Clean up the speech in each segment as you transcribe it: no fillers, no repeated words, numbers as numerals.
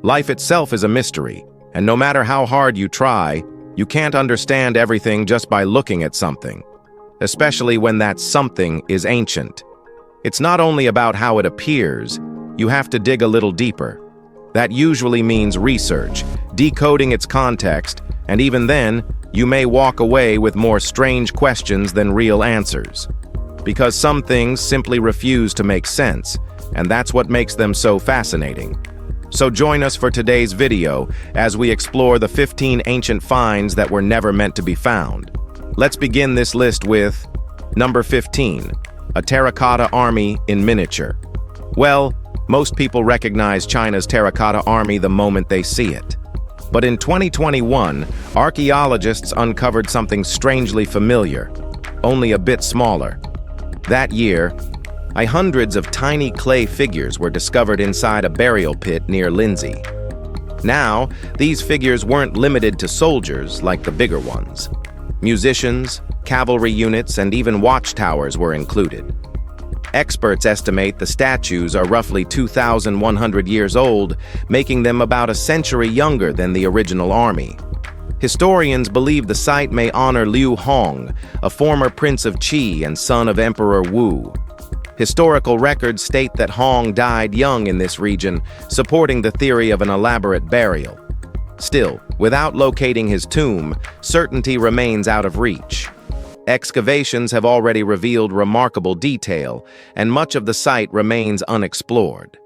Life itself is a mystery, and no matter how hard you try, you can't understand everything just by looking at something, especially when that something is ancient. It's not only about how it appears, you have to dig a little deeper. That usually means research, decoding its context, and even then, you may walk away with more strange questions than real answers. Because some things simply refuse to make sense, and that's what makes them so fascinating. So join us for today's video as we explore the 15 ancient finds that were never meant to be found. Let's begin this list with number 15, a terracotta army in miniature. Well, most people recognize China's terracotta army the moment they see it. But in 2021, archaeologists uncovered something strangely familiar, only a bit smaller. That year, hundreds of tiny clay figures were discovered inside a burial pit near Lindsay. Now, these figures weren't limited to soldiers like the bigger ones. Musicians, cavalry units, and even watchtowers were included. Experts estimate the statues are roughly 2,100 years old, making them about a century younger than the original army. Historians believe the site may honor Liu Hong, a former prince of Qi and son of Emperor Wu. Historical records state that Hong died young in this region, supporting the theory of an elaborate burial. Still, without locating his tomb, certainty remains out of reach. Excavations have already revealed remarkable detail, and much of the site remains unexplored.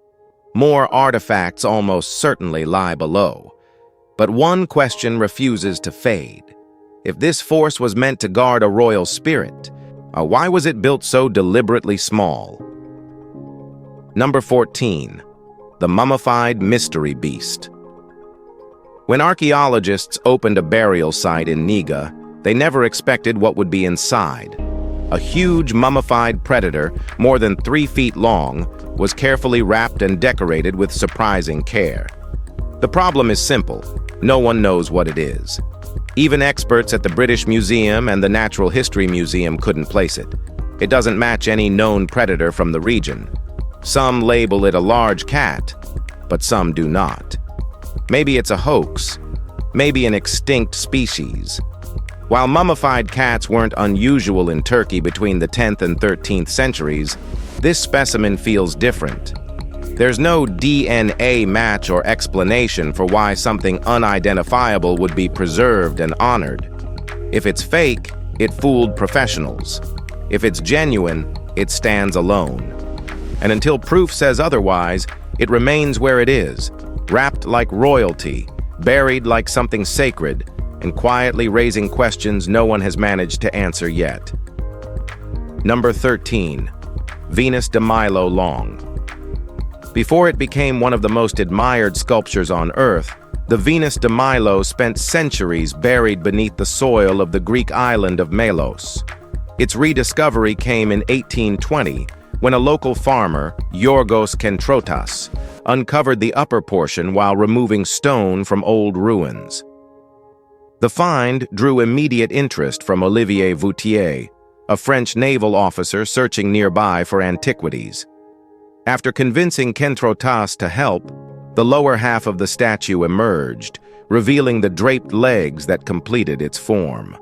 More artifacts almost certainly lie below. But one question refuses to fade. If this force was meant to guard a royal spirit, why was it built so deliberately small? Number 14. The Mummified Mystery Beast. When archaeologists opened a burial site in Niga, they never expected what would be inside. A huge mummified predator, more than 3 feet long, was carefully wrapped and decorated with surprising care. The problem is simple. No one knows what it is. Even experts at the British Museum and the Natural History Museum couldn't place it. It doesn't match any known predator from the region. Some label it a large cat, but some do not. Maybe it's a hoax. Maybe an extinct species. While mummified cats weren't unusual in Turkey between the 10th and 13th centuries, this specimen feels different. There's no DNA match or explanation for why something unidentifiable would be preserved and honored. If it's fake, it fooled professionals. If it's genuine, it stands alone. And until proof says otherwise, it remains where it is, wrapped like royalty, buried like something sacred, and quietly raising questions no one has managed to answer yet. Number 13. Venus de Milo Long. Before it became one of the most admired sculptures on Earth, the Venus de Milo spent centuries buried beneath the soil of the Greek island of Melos. Its rediscovery came in 1820, when a local farmer, Yorgos Kentrotas, uncovered the upper portion while removing stone from old ruins. The find drew immediate interest from Olivier Voutier, a French naval officer searching nearby for antiquities. After convincing Kentrotas to help, the lower half of the statue emerged, revealing the draped legs that completed its form.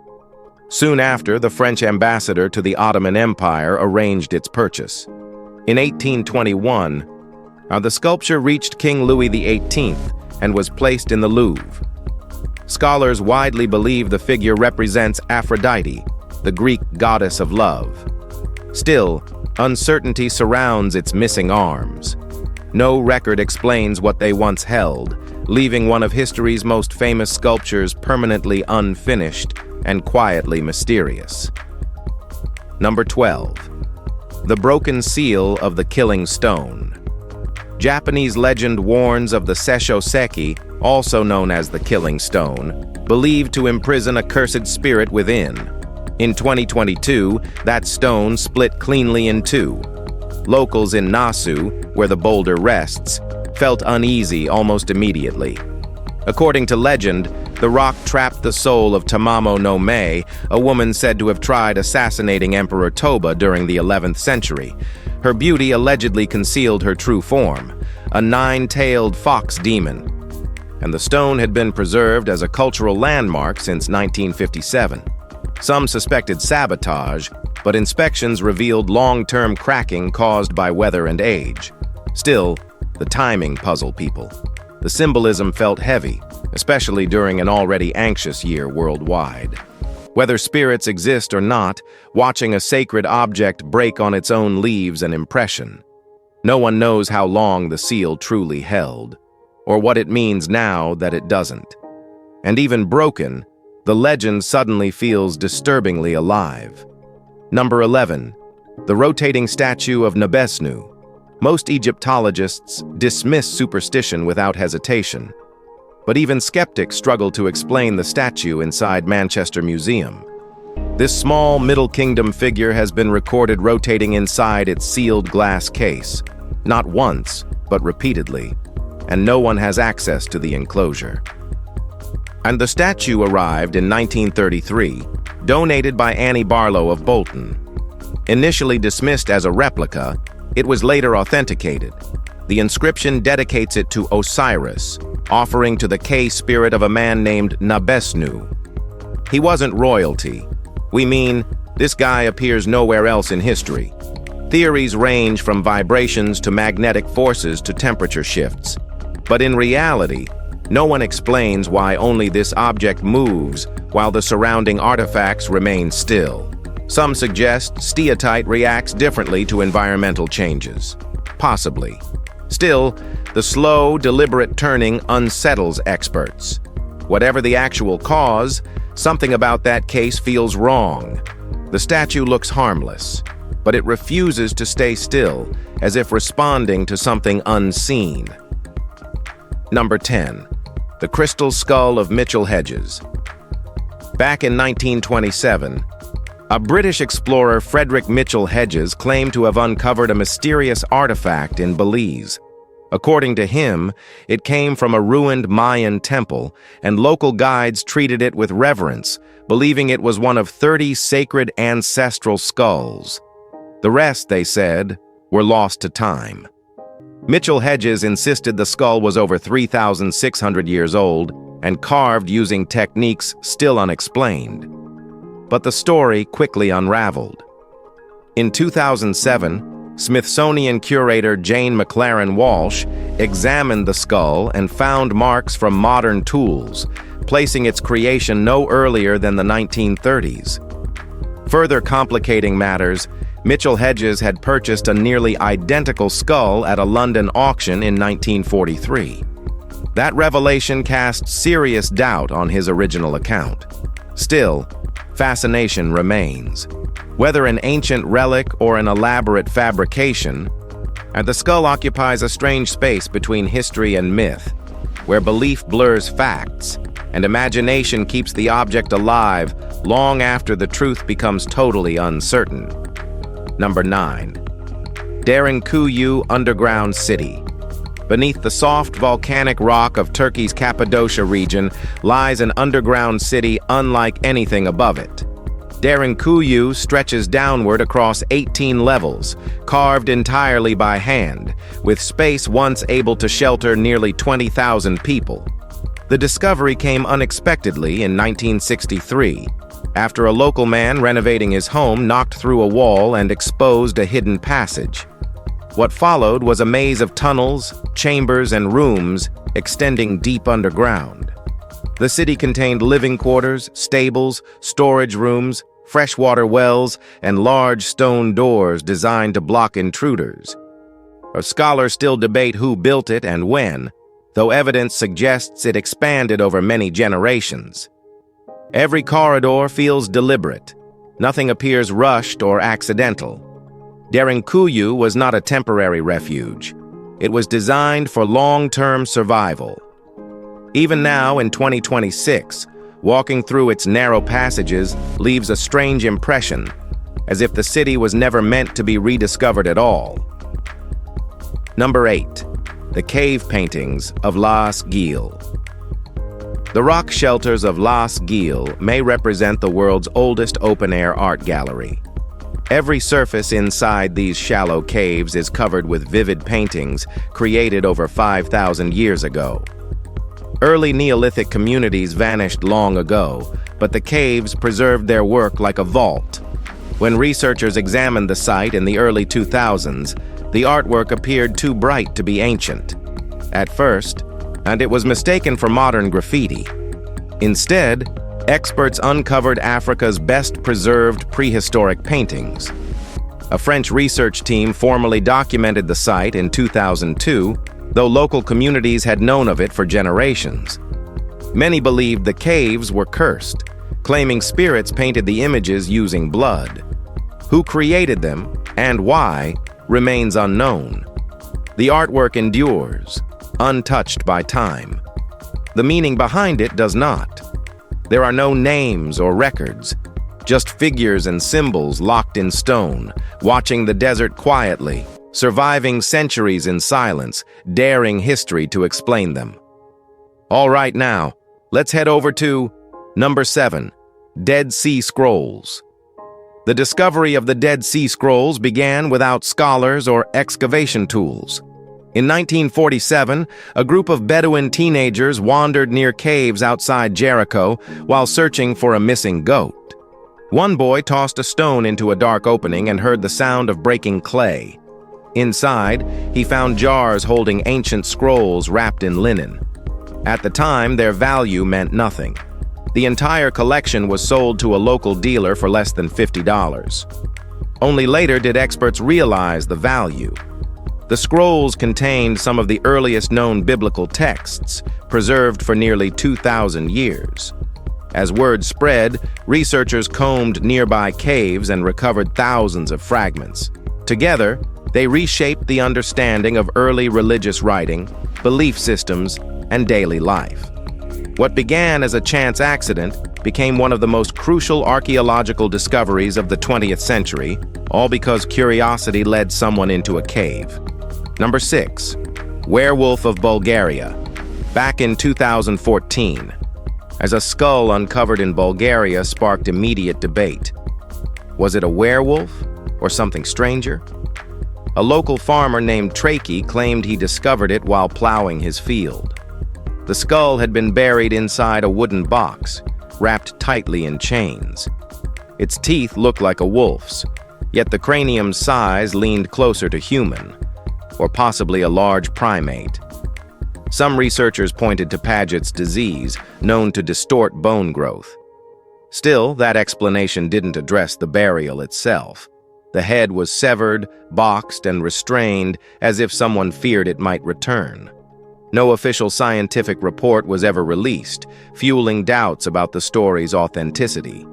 Soon after, the French ambassador to the Ottoman Empire arranged its purchase. In 1821, the sculpture reached King Louis XVIII and was placed in the Louvre. Scholars widely believe the figure represents Aphrodite, the Greek goddess of love. Still, uncertainty surrounds its missing arms. No record explains what they once held, leaving one of history's most famous sculptures permanently unfinished and quietly mysterious. Number 12. The Broken Seal of the Killing Stone. Japanese legend warns of the Sessho-seki, also known as the Killing Stone, believed to imprison a cursed spirit within. In 2022, that stone split cleanly in two. Locals in Nasu, where the boulder rests, felt uneasy almost immediately. According to legend, the rock trapped the soul of Tamamo no Mae, a woman said to have tried assassinating Emperor Toba during the 11th century. Her beauty allegedly concealed her true form, a 9-tailed fox demon, and the stone had been preserved as a cultural landmark since 1957. Some suspected sabotage, but inspections revealed long-term cracking caused by weather and age. Still, the timing puzzled people. The symbolism felt heavy, especially during an already anxious year worldwide. Whether spirits exist or not, watching a sacred object break on its own leaves an impression. No one knows how long the seal truly held, or what it means now that it doesn't. And even broken, the legend suddenly feels disturbingly alive. Number 11. The rotating statue of Nabesnu. Most Egyptologists dismiss superstition without hesitation. But even skeptics struggle to explain the statue inside Manchester Museum. This small Middle Kingdom figure has been recorded rotating inside its sealed glass case, not once, but repeatedly, and no one has access to the enclosure. And the statue arrived in 1933, donated by Annie Barlow of Bolton. Initially dismissed as a replica, it was later authenticated. The inscription dedicates it to Osiris, offering to the cave spirit of a man named Nabesnu. He wasn't royalty. We mean, this guy appears nowhere else in history. Theories range from vibrations to magnetic forces to temperature shifts. But in reality, no one explains why only this object moves while the surrounding artifacts remain still. Some suggest steatite reacts differently to environmental changes. Possibly. Still, the slow, deliberate turning unsettles experts. Whatever the actual cause, something about that case feels wrong. The statue looks harmless, but it refuses to stay still, as if responding to something unseen. Number 10. The Crystal Skull of Mitchell-Hedges. Back in 1927, a British explorer, Frederick Mitchell-Hedges, claimed to have uncovered a mysterious artifact in Belize. According to him, it came from a ruined Mayan temple, and local guides treated it with reverence, believing it was one of 30 sacred ancestral skulls. The rest, they said, were lost to time. Mitchell-Hedges insisted the skull was over 3,600 years old and carved using techniques still unexplained. But the story quickly unraveled. In 2007, Smithsonian curator Jane McLaren Walsh examined the skull and found marks from modern tools, placing its creation no earlier than the 1930s. Further complicating matters, Mitchell-Hedges had purchased a nearly identical skull at a London auction in 1943. That revelation cast serious doubt on his original account. Still, fascination remains. Whether an ancient relic or an elaborate fabrication, and the skull occupies a strange space between history and myth, where belief blurs facts and imagination keeps the object alive long after the truth becomes totally uncertain. Number 9. Derinkuyu Underground City. Beneath the soft volcanic rock of Turkey's Cappadocia region lies an underground city unlike anything above it. Derinkuyu stretches downward across 18 levels, carved entirely by hand, with space once able to shelter nearly 20,000 people. The discovery came unexpectedly in 1963, after a local man renovating his home knocked through a wall and exposed a hidden passage. What followed was a maze of tunnels, chambers, and rooms extending deep underground. The city contained living quarters, stables, storage rooms, freshwater wells, and large stone doors designed to block intruders. Scholars still debate who built it and when, though evidence suggests it expanded over many generations. Every corridor feels deliberate. Nothing appears rushed or accidental. Derinkuyu was not a temporary refuge. It was designed for long-term survival. Even now, in 2026, walking through its narrow passages leaves a strange impression, as if the city was never meant to be rediscovered at all. Number 8. The Cave Paintings of Laas Geel. The rock shelters of Laas Geel may represent the world's oldest open-air art gallery. Every surface inside these shallow caves is covered with vivid paintings created over 5,000 years ago. Early Neolithic communities vanished long ago, but the caves preserved their work like a vault. When researchers examined the site in the early 2000s, the artwork appeared too bright to be ancient at first, and it was mistaken for modern graffiti. Instead, experts uncovered Africa's best-preserved prehistoric paintings. A French research team formally documented the site in 2002, though local communities had known of it for generations. Many believed the caves were cursed, claiming spirits painted the images using blood. Who created them, and why, remains unknown. The artwork endures, untouched by time. The meaning behind it does not. There are no names or records, just figures and symbols locked in stone, watching the desert quietly, surviving centuries in silence, daring history to explain them. All right, now, let's head over to number 7, Dead Sea Scrolls. The discovery of the Dead Sea Scrolls began without scholars or excavation tools. In 1947, a group of Bedouin teenagers wandered near caves outside Jericho while searching for a missing goat. One boy tossed a stone into a dark opening and heard the sound of breaking clay. Inside, he found jars holding ancient scrolls wrapped in linen. At the time, their value meant nothing. The entire collection was sold to a local dealer for less than $50. Only later did experts realize the value. The scrolls contained some of the earliest known biblical texts, preserved for nearly 2,000 years. As word spread, researchers combed nearby caves and recovered thousands of fragments. Together, they reshaped the understanding of early religious writing, belief systems, and daily life. What began as a chance accident became one of the most crucial archaeological discoveries of the 20th century, all because curiosity led someone into a cave. Number 6. Werewolf of Bulgaria. Back in 2014, as a skull uncovered in Bulgaria sparked immediate debate. Was it a werewolf or something stranger? A local farmer named Traki claimed he discovered it while plowing his field. The skull had been buried inside a wooden box, wrapped tightly in chains. Its teeth looked like a wolf's, yet the cranium's size leaned closer to human, or possibly a large primate. Some researchers pointed to Paget's disease, known to distort bone growth. Still, that explanation didn't address the burial itself. The head was severed, boxed, and restrained as if someone feared it might return. No official scientific report was ever released, fueling doubts about the story's authenticity.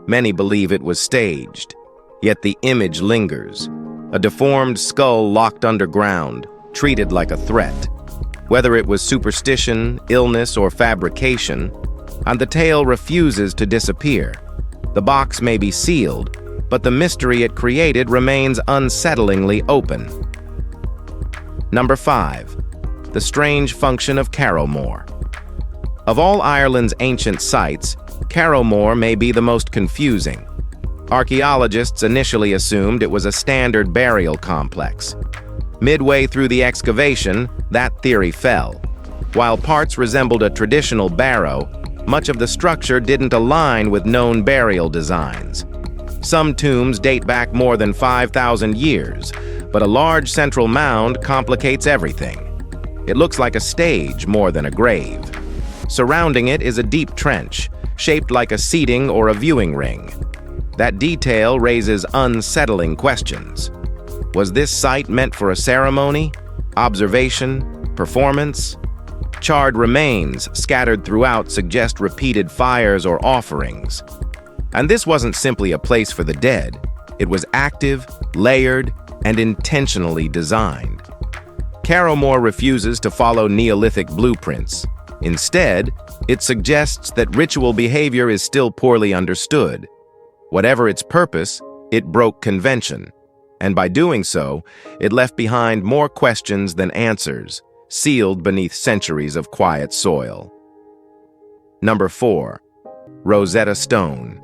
Many believe it was staged, yet the image lingers. A deformed skull locked underground, treated like a threat. Whether it was superstition, illness, or fabrication, and the tale refuses to disappear. The box may be sealed, but the mystery it created remains unsettlingly open. Number 5. The strange function of Carrowmore. Of all Ireland's ancient sites, Carrowmore may be the most confusing. Archaeologists initially assumed it was a standard burial complex. Midway through the excavation, that theory fell. While parts resembled a traditional barrow, much of the structure didn't align with known burial designs. Some tombs date back more than 5,000 years, but a large central mound complicates everything. It looks like a stage more than a grave. Surrounding it is a deep trench, shaped like a seating or a viewing ring. That detail raises unsettling questions. Was this site meant for a ceremony, observation, performance? Charred remains scattered throughout suggest repeated fires or offerings. And this wasn't simply a place for the dead. It was active, layered, and intentionally designed. Carrowmore refuses to follow Neolithic blueprints. Instead, it suggests that ritual behavior is still poorly understood. Whatever its purpose, it broke convention. And by doing so, it left behind more questions than answers, sealed beneath centuries of quiet soil. Number 4. Rosetta Stone.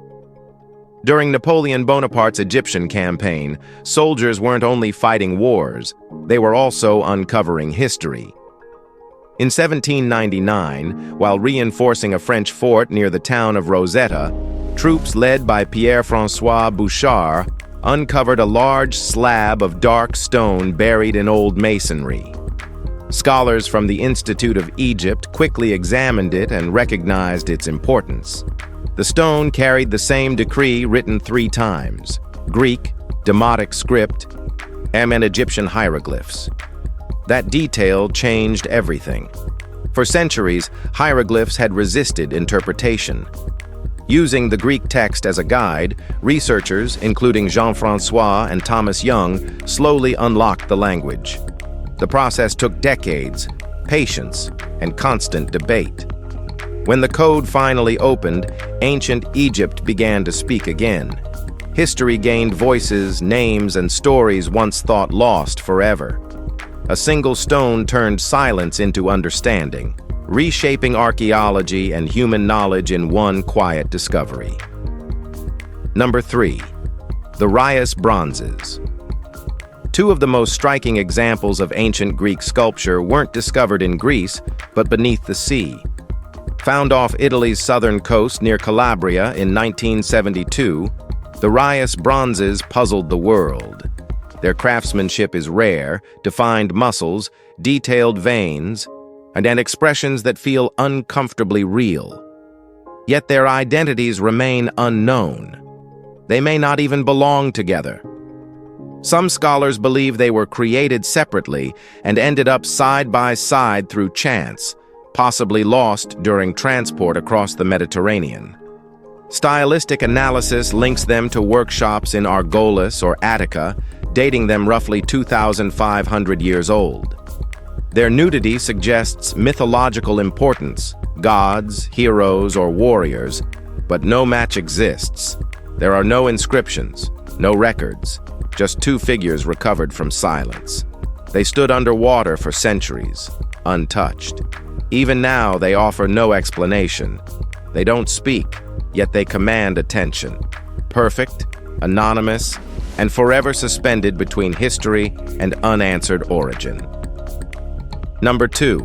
During Napoleon Bonaparte's Egyptian campaign, soldiers weren't only fighting wars, they were also uncovering history. In 1799, while reinforcing a French fort near the town of Rosetta, troops led by Pierre-François Bouchard uncovered a large slab of dark stone buried in old masonry. Scholars from the Institute of Egypt quickly examined it and recognized its importance. The stone carried the same decree written 3 times: Greek, Demotic script, and Egyptian hieroglyphs. That detail changed everything. For centuries, hieroglyphs had resisted interpretation. Using the Greek text as a guide, researchers, including Jean-François and Thomas Young, slowly unlocked the language. The process took decades, patience, and constant debate. When the code finally opened, ancient Egypt began to speak again. History gained voices, names, and stories once thought lost forever. A single stone turned silence into understanding, reshaping archaeology and human knowledge in one quiet discovery. Number 3. The Riace bronzes. 2 of the most striking examples of ancient Greek sculpture weren't discovered in Greece, but beneath the sea. Found off Italy's southern coast near Calabria in 1972, the Riace bronzes puzzled the world. Their craftsmanship is rare, defined muscles, detailed veins, and expressions that feel uncomfortably real. Yet their identities remain unknown. They may not even belong together. Some scholars believe they were created separately and ended up side by side through chance, possibly lost during transport across the Mediterranean. Stylistic analysis links them to workshops in Argolis or Attica, dating them roughly 2,500 years old. Their nudity suggests mythological importance, gods, heroes, or warriors, but no match exists. There are no inscriptions, no records, just 2 figures recovered from silence. They stood underwater for centuries, untouched. Even now, they offer no explanation. They don't speak, yet they command attention. Perfect, anonymous, and forever suspended between history and unanswered origin. Number 2.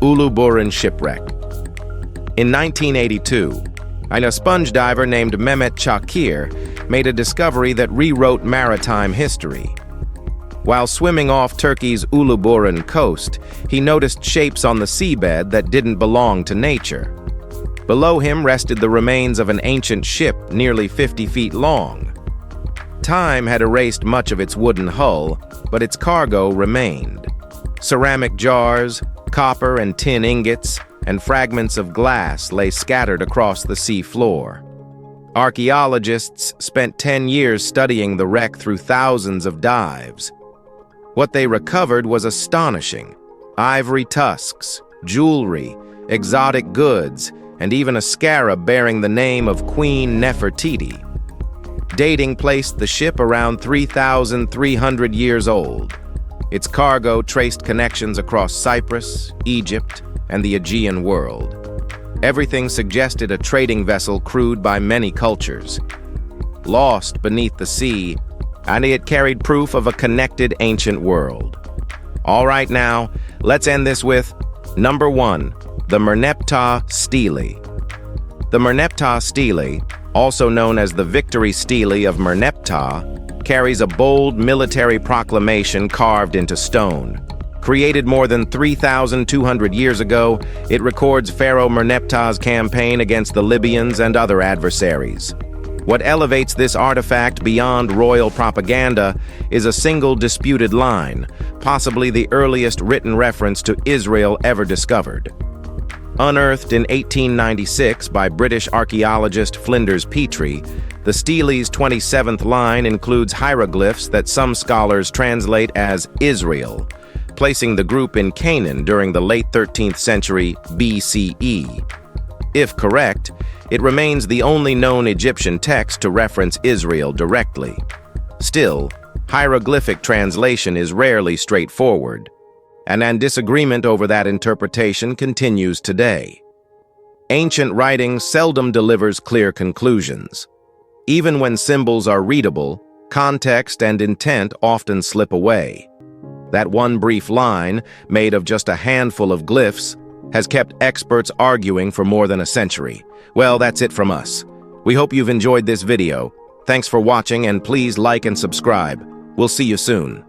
Uluburun shipwreck. In 1982, a sponge diver named Merneptah made a discovery that rewrote maritime history. While swimming off Turkey's Uluburun coast, he noticed shapes on the seabed that didn't belong to nature. Below him rested the remains of an ancient ship nearly 50 feet long. Time had erased much of its wooden hull, but its cargo remained. Ceramic jars, copper and tin ingots, and fragments of glass lay scattered across the sea floor. Archaeologists spent 10 years studying the wreck through thousands of dives. What they recovered was astonishing: ivory tusks, jewelry, exotic goods, and even a scarab bearing the name of Queen Nefertiti. Dating placed the ship around 3,300 years old. Its cargo traced connections across Cyprus, Egypt, and the Aegean world. Everything suggested a trading vessel crewed by many cultures. Lost beneath the sea, and it carried proof of a connected ancient world. All right now, let's end this with number 1, the Merneptah Stele. The Merneptah Stele, also known as the Victory Stele of Merneptah, carries a bold military proclamation carved into stone. Created more than 3,200 years ago, it records Pharaoh Merneptah's campaign against the Libyans and other adversaries. What elevates this artifact beyond royal propaganda is a single disputed line, possibly the earliest written reference to Israel ever discovered. Unearthed in 1896 by British archaeologist Flinders Petrie, the stele's 27th line includes hieroglyphs that some scholars translate as Israel, placing the group in Canaan during the late 13th century BCE. If correct, it remains the only known Egyptian text to reference Israel directly. Still, hieroglyphic translation is rarely straightforward, and disagreement over that interpretation continues today. Ancient writing seldom delivers clear conclusions. Even when symbols are readable, context and intent often slip away. That one brief line, made of just a handful of glyphs, has kept experts arguing for more than a century. Well, that's it from us. We hope you've enjoyed this video. Thanks for watching, and please like and subscribe. We'll see you soon.